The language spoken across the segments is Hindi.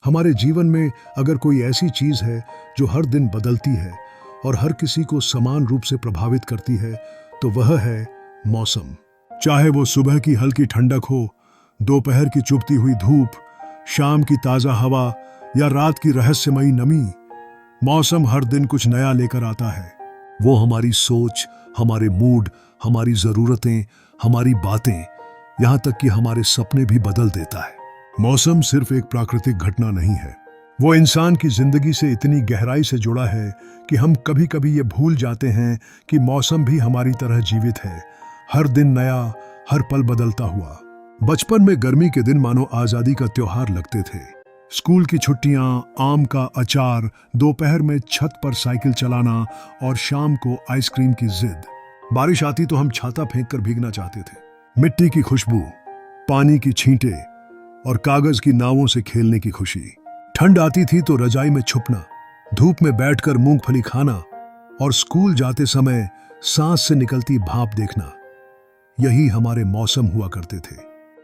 हमारे जीवन में अगर कोई ऐसी चीज है जो हर दिन बदलती है और हर किसी को समान रूप से प्रभावित करती है तो वह है मौसम। चाहे वो सुबह की हल्की ठंडक हो, दोपहर की चुभती हुई धूप, शाम की ताजा हवा या रात की रहस्यमयी नमी, मौसम हर दिन कुछ नया लेकर आता है। वो हमारी सोच, हमारे मूड, हमारी जरूरतें, हमारी बातें, यहां तक कि हमारे सपने भी बदल देता है। मौसम सिर्फ एक प्राकृतिक घटना नहीं है, वो इंसान की जिंदगी से इतनी गहराई से जुड़ा है कि हम कभी कभी ये भूल जाते हैं कि मौसम भी हमारी तरह जीवित है, हर दिन नया, हर पल बदलता हुआ। बचपन में गर्मी के दिन मानो आजादी का त्योहार लगते थे। स्कूल की छुट्टियां, आम का अचार, दोपहर में छत पर साइकिल चलाना और शाम को आइसक्रीम की जिद। बारिश आती तो हम छाता फेंक कर भीगना चाहते थे। मिट्टी की खुशबू, पानी की छींटे और कागज की नावों से खेलने की खुशी। ठंड आती थी तो रजाई में छुपना, धूप में बैठकर मूंगफली खाना और स्कूल जाते समय सांस से निकलती भाप देखना। यही हमारे मौसम हुआ करते थे।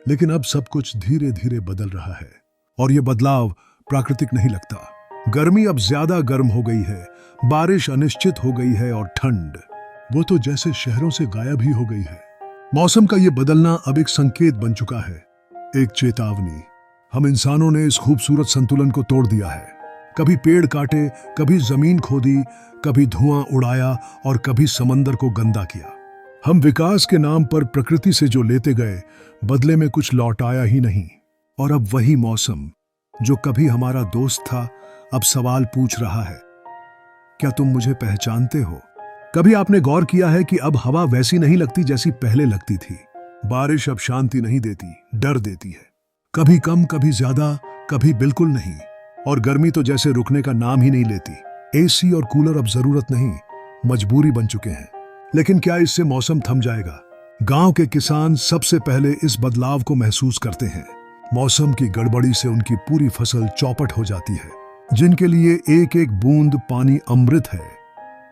लेकिन अब सब कुछ धीरे धीरे बदल रहा है और यह बदलाव प्राकृतिक नहीं लगता। गर्मी अब ज्यादा गर्म हो गई है, बारिश अनिश्चित हो गई है और ठंड वो तो जैसे शहरों से गायब ही हो गई है। मौसम का यह बदलना अब एक संकेत बन चुका है, एक चेतावनी। हम इंसानों ने इस खूबसूरत संतुलन को तोड़ दिया है। कभी पेड़ काटे, कभी जमीन खोदी, कभी धुआं उड़ाया और कभी समंदर को गंदा किया। हम विकास के नाम पर प्रकृति से जो लेते गए, बदले में कुछ लौट आया ही नहीं। और अब वही मौसम जो कभी हमारा दोस्त था, अब सवाल पूछ रहा है, क्या तुम मुझे पहचानते हो? कभी आपने गौर किया है कि अब हवा वैसी नहीं लगती जैसी पहले लगती थी? बारिश अब शांति नहीं देती, डर देती है। कभी कम, कभी ज्यादा, कभी बिल्कुल नहीं। और गर्मी तो जैसे रुकने का नाम ही नहीं लेती। एसी और कूलर अब जरूरत नहीं, मजबूरी बन चुके हैं। लेकिन क्या इससे मौसम थम जाएगा? गांव के किसान सबसे पहले इस बदलाव को महसूस करते हैं। मौसम की गड़बड़ी से उनकी पूरी फसल चौपट हो जाती है। जिनके लिए एक एक बूंद पानी अमृत है,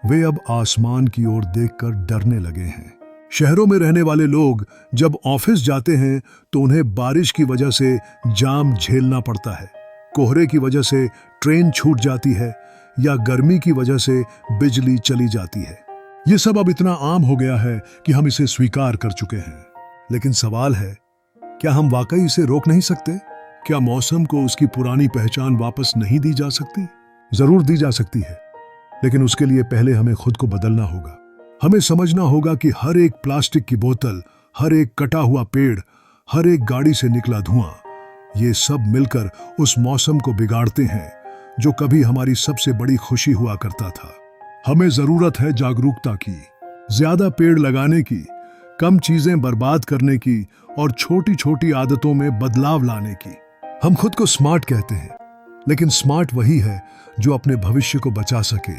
वे अब आसमान की ओर देखकर डरने लगे हैं। शहरों में रहने वाले लोग जब ऑफिस जाते हैं तो उन्हें बारिश की वजह से जाम झेलना पड़ता है, कोहरे की वजह से ट्रेन छूट जाती है या गर्मी की वजह से बिजली चली जाती है। ये सब अब इतना आम हो गया है कि हम इसे स्वीकार कर चुके हैं। लेकिन सवाल है, क्या हम वाकई इसे रोक नहीं सकते? क्या मौसम को उसकी पुरानी पहचान वापस नहीं दी जा सकती? जरूर दी जा सकती है, लेकिन उसके लिए पहले हमें खुद को बदलना होगा। हमें समझना होगा कि हर एक प्लास्टिक की बोतल, हर एक कटा हुआ पेड़, हर एक गाड़ी से निकला धुआं, ये सब मिलकर उस मौसम को बिगाड़ते हैं जो कभी हमारी सबसे बड़ी खुशी हुआ करता था। हमें जरूरत है जागरूकता की, ज्यादा पेड़ लगाने की, कम चीजें बर्बाद करने की और छोटी छोटी आदतों में बदलाव लाने की। हम खुद को स्मार्ट कहते हैं, लेकिन स्मार्ट वही है जो अपने भविष्य को बचा सके,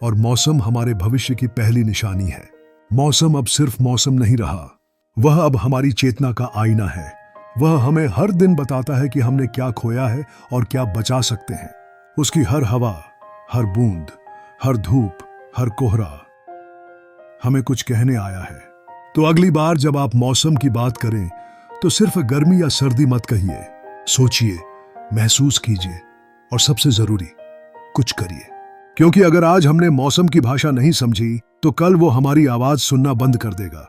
और मौसम हमारे भविष्य की पहली निशानी है। मौसम अब सिर्फ मौसम नहीं रहा, वह अब हमारी चेतना का आईना है। वह हमें हर दिन बताता है कि हमने क्या खोया है और क्या बचा सकते हैं। उसकी हर हवा, हर बूंद, हर धूप, हर कोहरा हमें कुछ कहने आया है। तो अगली बार जब आप मौसम की बात करें तो सिर्फ गर्मी या सर्दी मत कहिए, सोचिए, महसूस कीजिए और सबसे जरूरी, कुछ करिए। क्योंकि अगर आज हमने मौसम की भाषा नहीं समझी तो कल वो हमारी आवाज सुनना बंद कर देगा।